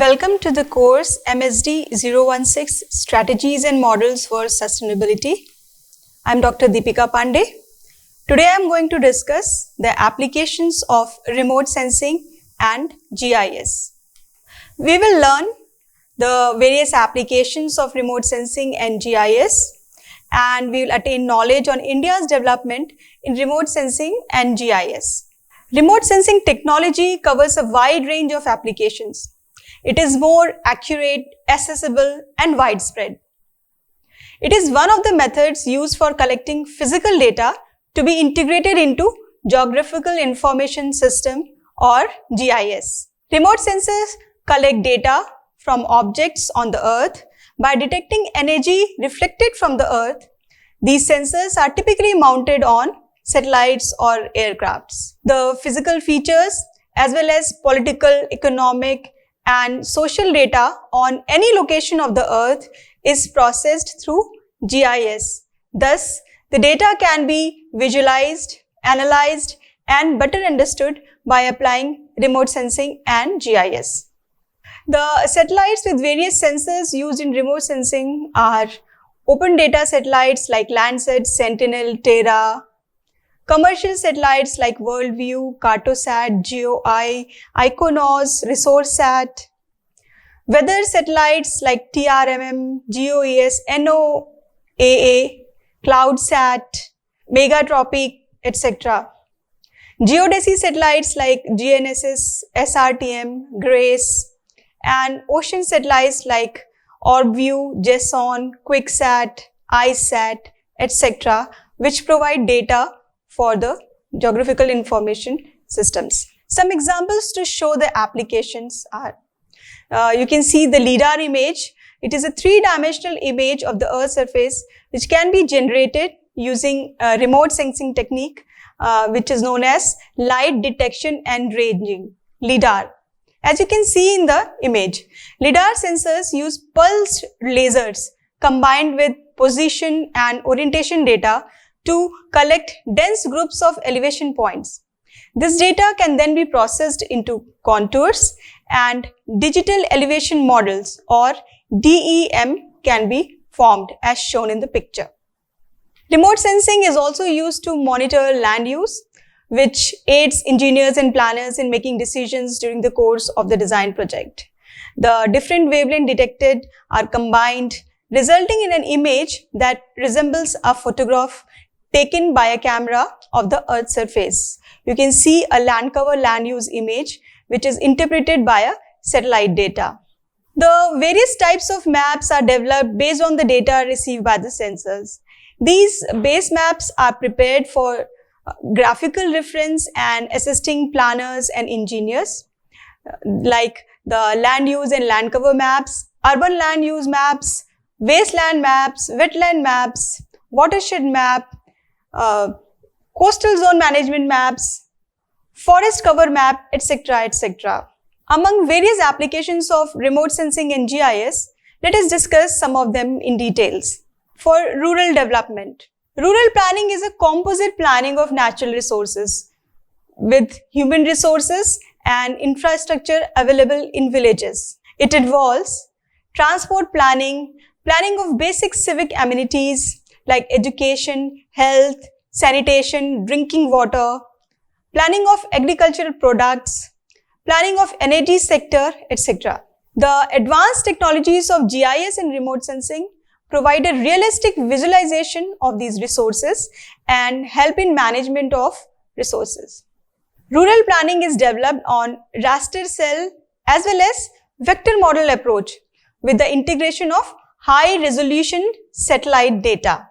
Welcome to the course MSD 016 Strategies and Models for Sustainability. I'm Dr. Deepika Pandey. Today I'm going to discuss the applications of remote sensing and GIS. We will learn the various applications of remote sensing and GIS, and we will attain knowledge on India's development in remote sensing and GIS. Remote sensing technology covers a wide range of applications. It is more accurate, accessible, and widespread. It is one of the methods used for collecting physical data to be integrated into Geographical Information System or GIS. Remote sensors collect data from objects on the Earth by detecting energy reflected from the Earth. These sensors are typically mounted on satellites or aircrafts. The physical features as well as political, economic, and social data on any location of the Earth is processed through GIS. Thus, the data can be visualized, analyzed, and better understood by applying remote sensing and GIS. The satellites with various sensors used in remote sensing are open data satellites like Landsat, Sentinel, Terra, commercial satellites like WorldView, Cartosat, GeoEye, Iconos, ResourceSat, weather satellites like TRMM, GeoES, NOAA, CloudSat, Megatropic, etc. Geodesy satellites like GNSS, SRTM, GRACE, and ocean satellites like OrbView, JSON, QuickSat, IceSat, etc., which provide data for the geographical information systems. Some examples to show the applications are, you can see the LiDAR image. It is a three-dimensional image of the Earth's surface which can be generated using a remote sensing technique which is known as light detection and ranging, LiDAR. As you can see in the image, LiDAR sensors use pulsed lasers combined with position and orientation data to collect dense groups of elevation points. This data can then be processed into contours and digital elevation models or DEM can be formed as shown in the picture. Remote sensing is also used to monitor land use, which aids engineers and planners in making decisions during the course of the design project. The different wavelengths detected are combined, resulting in an image that resembles a photograph taken by a camera of the Earth's surface. You can see a land cover land use image which is interpreted by a satellite data. The various types of maps are developed based on the data received by the sensors. These base maps are prepared for graphical reference and assisting planners and engineers, like the land use and land cover maps, urban land use maps, wasteland maps, wetland maps, watershed map, coastal zone management maps, forest cover map, etc., etc. Among various applications of remote sensing and GIS, let us discuss some of them in details. For rural development, rural planning is a composite planning of natural resources with human resources and infrastructure available in villages. It involves transport planning, planning of basic civic amenities like education, health, sanitation, drinking water, planning of agricultural products, planning of energy sector, etc. The advanced technologies of GIS and remote sensing provide a realistic visualization of these resources and help in management of resources. Rural planning is developed on raster cell as well as vector model approach with the integration of high resolution satellite data.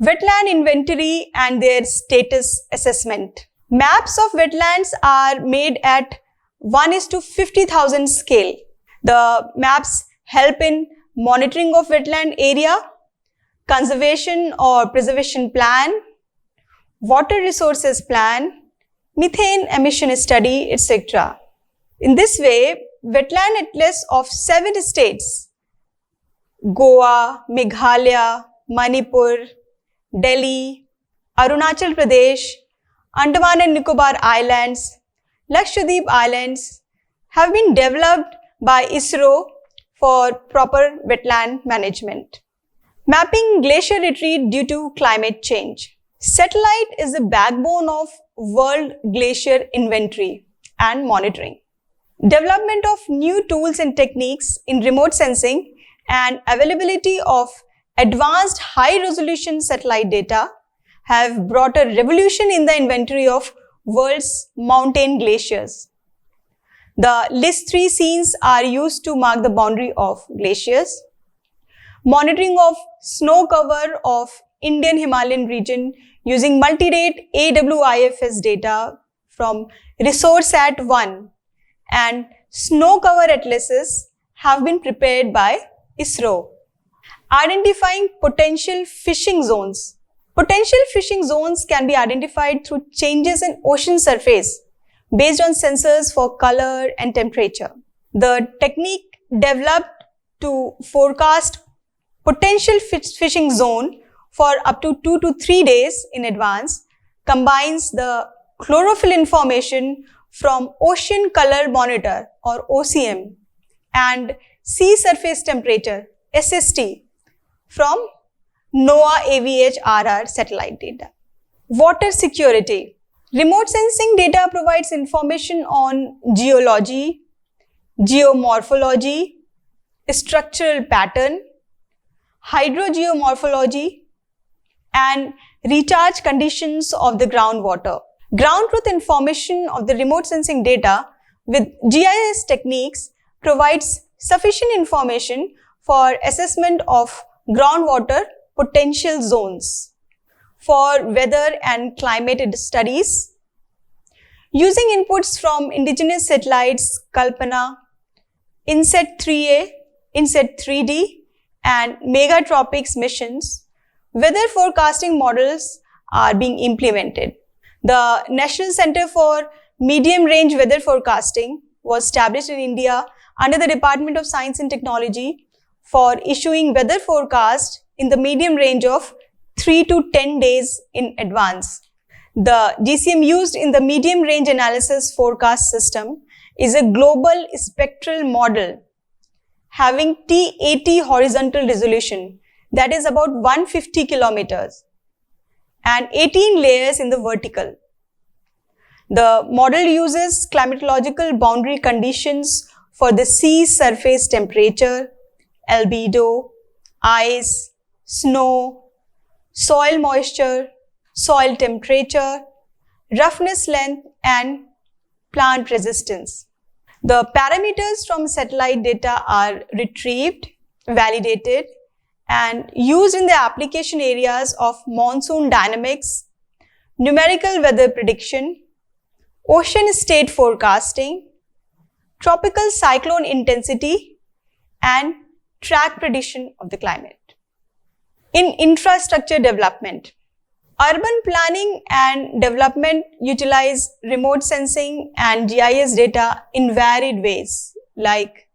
Wetland inventory and their status assessment. Maps of wetlands are made at 1:50,000 scale. The maps help in monitoring of wetland area, conservation or preservation plan, water resources plan, methane emission study, etc. In this way, wetland atlas of 7 states, Goa, Meghalaya, Manipur, Delhi, Arunachal Pradesh, Andaman and Nicobar Islands, Lakshadweep Islands have been developed by ISRO for proper wetland management. Mapping glacier retreat due to climate change. Satellite is the backbone of world glacier inventory and monitoring. Development of new tools and techniques in remote sensing and availability of advanced high-resolution satellite data have brought a revolution in the inventory of world's mountain glaciers. The list 3 scenes are used to mark the boundary of glaciers. Monitoring of snow cover of Indian Himalayan region using multi-rate AWIFS data from ResourceSat-1 and snow cover atlases have been prepared by ISRO. Identifying potential fishing zones. Potential fishing zones can be identified through changes in ocean surface based on sensors for color and temperature. The technique developed to forecast potential fishing zone for up to 2 to 3 days in advance combines the chlorophyll information from Ocean Color Monitor or OCM and sea surface temperature SST from NOAA AVH-RR satellite data. Water security. Remote sensing data provides information on geology, geomorphology, structural pattern, hydrogeomorphology, and recharge conditions of the groundwater. Ground truth information of the remote sensing data with GIS techniques provides sufficient information for assessment of groundwater potential zones. For weather and climate studies, using inputs from indigenous satellites Kalpana, INSAT-3A, INSAT-3D, and Megatropics missions, weather forecasting models are being implemented. The National Center for Medium Range Weather Forecasting was established in India under the Department of Science and Technology for issuing weather forecast in the medium range of 3 to 10 days in advance. The GCM used in the medium range analysis forecast system is a global spectral model having T80 horizontal resolution, that is about 150 kilometers, and 18 layers in the vertical. The model uses climatological boundary conditions for the sea surface temperature, albedo, ice, snow, soil moisture, soil temperature, roughness length, and plant resistance. The parameters from satellite data are retrieved, validated, and used in the application areas of monsoon dynamics, numerical weather prediction, ocean state forecasting, tropical cyclone intensity, and track prediction of the climate. In infrastructure development, urban planning and development utilize remote sensing and GIS data in varied ways like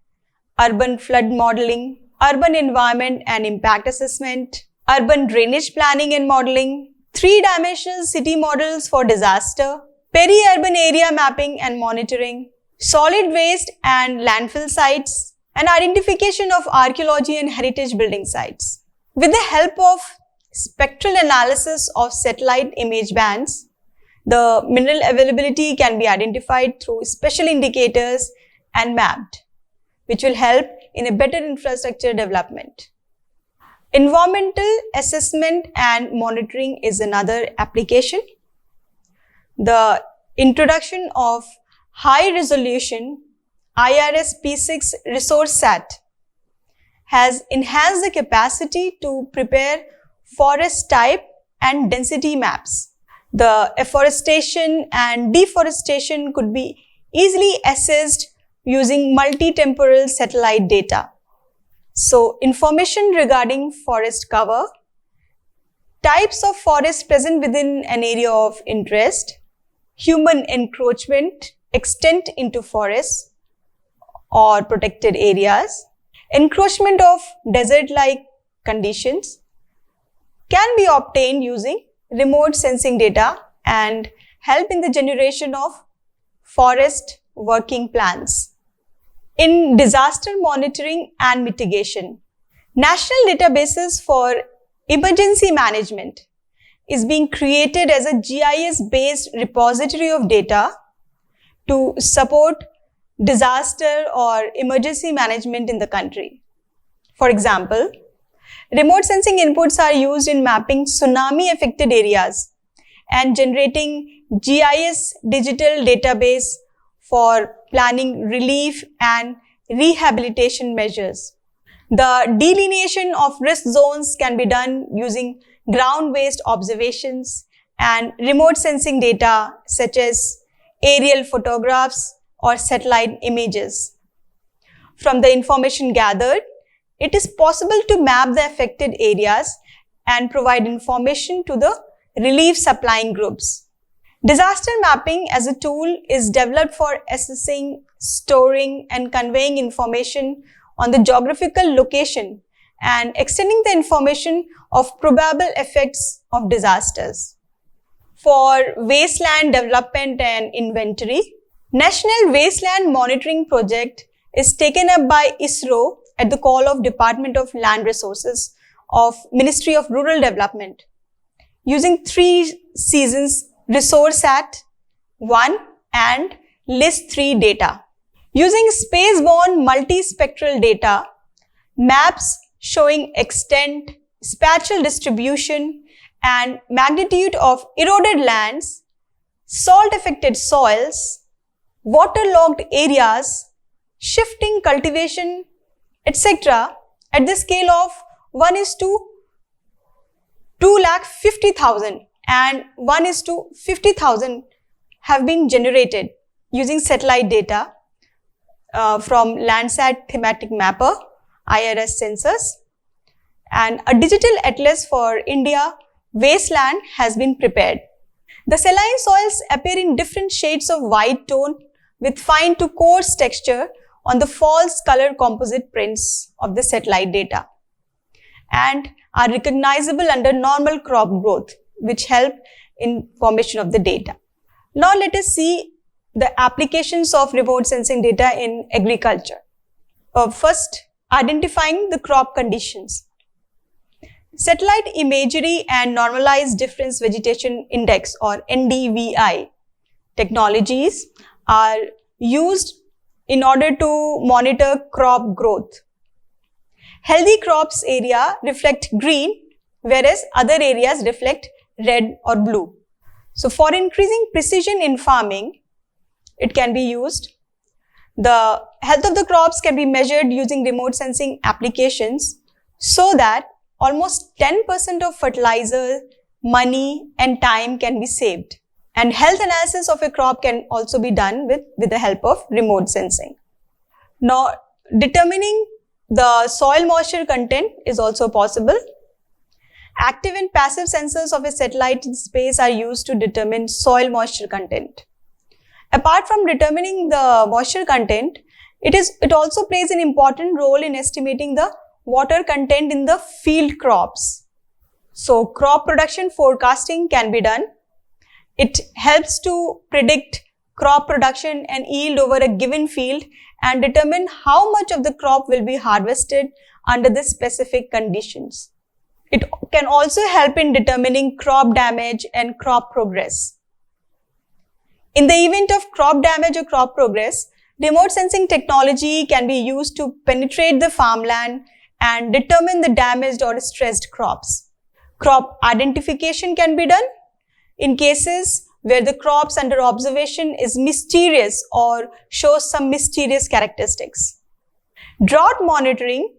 urban flood modeling, urban environment and impact assessment, urban drainage planning and modeling, three-dimensional city models for disaster, peri-urban area mapping and monitoring, solid waste and landfill sites, and identification of archaeology and heritage building sites. With the help of spectral analysis of satellite image bands, the mineral availability can be identified through special indicators and mapped, which will help in a better infrastructure development. Environmental assessment and monitoring is another application. The introduction of high-resolution IRS-P6 ResourceSat has enhanced the capacity to prepare forest type and density maps. The afforestation and deforestation could be easily assessed using multi-temporal satellite data. So, information regarding forest cover, types of forest present within an area of interest, human encroachment, extent into forests or protected areas, encroachment of desert-like conditions can be obtained using remote sensing data and help in the generation of forest working plans. In disaster monitoring and mitigation, national databases for emergency management is being created as a GIS-based repository of data to support disaster or emergency management in the country. For example, remote sensing inputs are used in mapping tsunami-affected areas and generating GIS digital database for planning relief and rehabilitation measures. The delineation of risk zones can be done using ground-based observations and remote sensing data such as aerial photographs or satellite images. From the information gathered, it is possible to map the affected areas and provide information to the relief supplying groups. Disaster mapping as a tool is developed for assessing, storing, and conveying information on the geographical location and extending the information of probable effects of disasters. For wasteland development and inventory, National Wasteland Monitoring Project is taken up by ISRO at the call of Department of Land Resources of Ministry of Rural Development, using 3 seasons ResourceSat 1 and LIS-3 data. Using space-borne multispectral data, maps showing extent, spatial distribution, and magnitude of eroded lands, salt-affected soils, waterlogged areas, shifting cultivation, etc. at the scale of 1:250,000 and 1:50,000 have been generated using satellite data from Landsat Thematic Mapper, IRS sensors, and a digital atlas for India wasteland has been prepared. The saline soils appear in different shades of white tone with fine to coarse texture on the false color composite prints of the satellite data and are recognizable under normal crop growth, which help in formation of the data. Now let us see the applications of remote sensing data in agriculture. First, identifying the crop conditions. Satellite imagery and normalized difference vegetation index or NDVI technologies are used in order to monitor crop growth. Healthy crops area reflect green, whereas other areas reflect red or blue. So for increasing precision in farming, it can be used. The health of the crops can be measured using remote sensing applications so that almost 10% of fertilizer, money and time can be saved. And health analysis of a crop can also be done with the help of remote sensing. Now, determining the soil moisture content is also possible. Active and passive sensors of a satellite in space are used to determine soil moisture content. Apart from determining the moisture content, it also plays an important role in estimating the water content in the field crops. So crop production forecasting can be done. It helps to predict crop production and yield over a given field and determine how much of the crop will be harvested under the specific conditions. It can also help in determining crop damage and crop progress. In the event of crop damage or crop progress, remote sensing technology can be used to penetrate the farmland and determine the damaged or stressed crops. Crop identification can be done in cases where the crops under observation is mysterious or shows some mysterious characteristics. Drought monitoring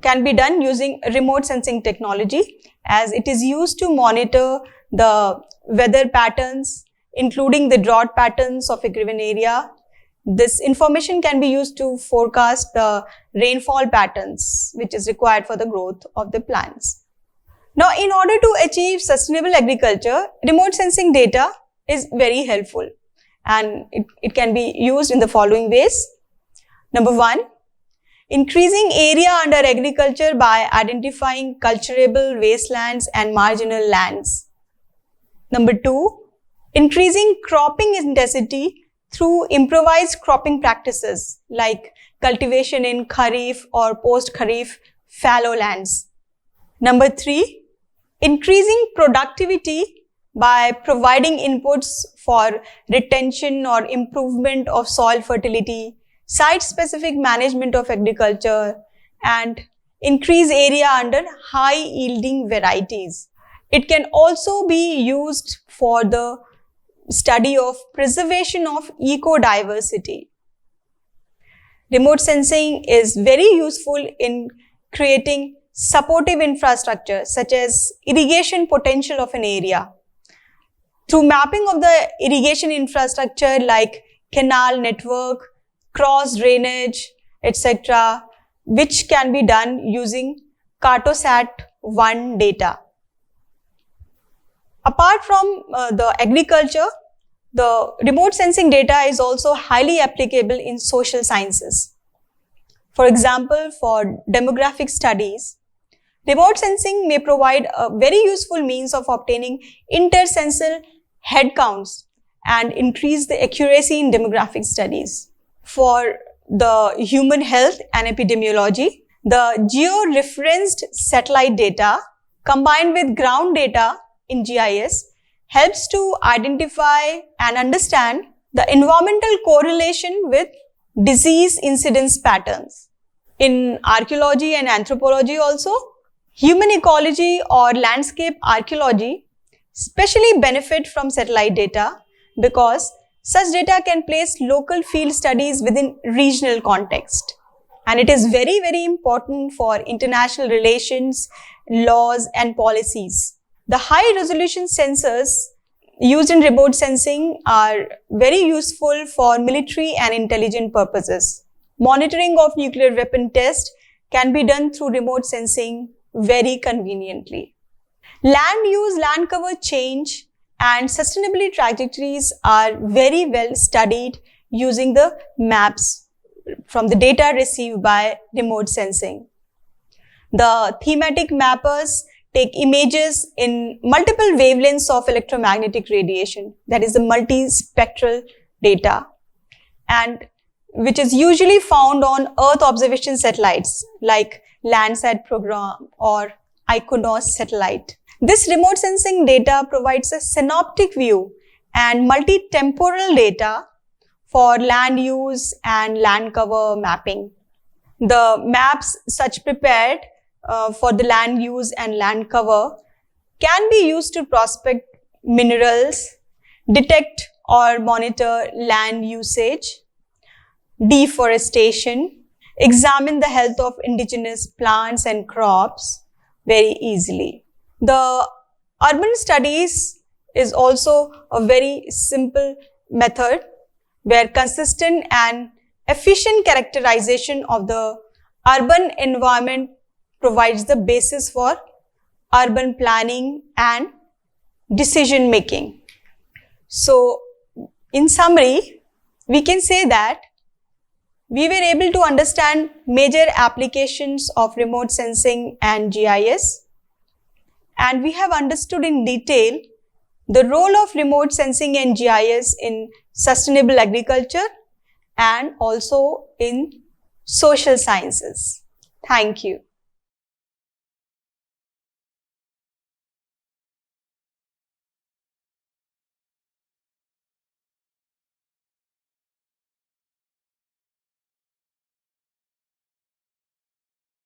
can be done using remote sensing technology, as it is used to monitor the weather patterns, including the drought patterns of a given area. This information can be used to forecast the rainfall patterns, which is required for the growth of the plants. Now, in order to achieve sustainable agriculture, remote sensing data is very helpful, and it can be used in the following ways. Number 1, increasing area under agriculture by identifying culturable wastelands and marginal lands. Number 2, increasing cropping intensity through improvised cropping practices like cultivation in Kharif or post-Kharif fallow lands. Number 3, increasing productivity by providing inputs for retention or improvement of soil fertility, site-specific management of agriculture, and increase area under high-yielding varieties. It can also be used for the study of preservation of ecodiversity. Remote sensing is very useful in creating supportive infrastructure such as irrigation potential of an area. Through mapping of the irrigation infrastructure like canal network, cross drainage, etc., which can be done using Cartosat-1 data. Apart from the agriculture, the remote sensing data is also highly applicable in social sciences. For example, for demographic studies, remote sensing may provide a very useful means of obtaining inter-censal head counts and increase the accuracy in demographic studies. For the human health and epidemiology, the geo-referenced satellite data combined with ground data in GIS helps to identify and understand the environmental correlation with disease incidence patterns. In archaeology and anthropology also, human ecology or landscape archaeology especially benefit from satellite data because such data can place local field studies within regional context. And it is very, very important for international relations, laws and policies. The high-resolution sensors used in remote sensing are very useful for military and intelligence purposes. Monitoring of nuclear weapon tests can be done through remote sensing very conveniently. Land use, land cover change and sustainability trajectories are very well studied using the maps from the data received by remote sensing. The thematic mappers take images in multiple wavelengths of electromagnetic radiation, that is the multispectral data, and which is usually found on Earth observation satellites like Landsat program or IKONOS satellite. This remote sensing data provides a synoptic view and multi-temporal data for land use and land cover mapping. The maps such prepared for the land use and land cover can be used to prospect minerals, detect or monitor land usage, deforestation, examine the health of indigenous plants and crops very easily. The urban studies is also a very simple method where consistent and efficient characterization of the urban environment provides the basis for urban planning and decision making. So, in summary, we can say that we were able to understand major applications of remote sensing and GIS, and we have understood in detail the role of remote sensing and GIS in sustainable agriculture and also in social sciences. Thank you.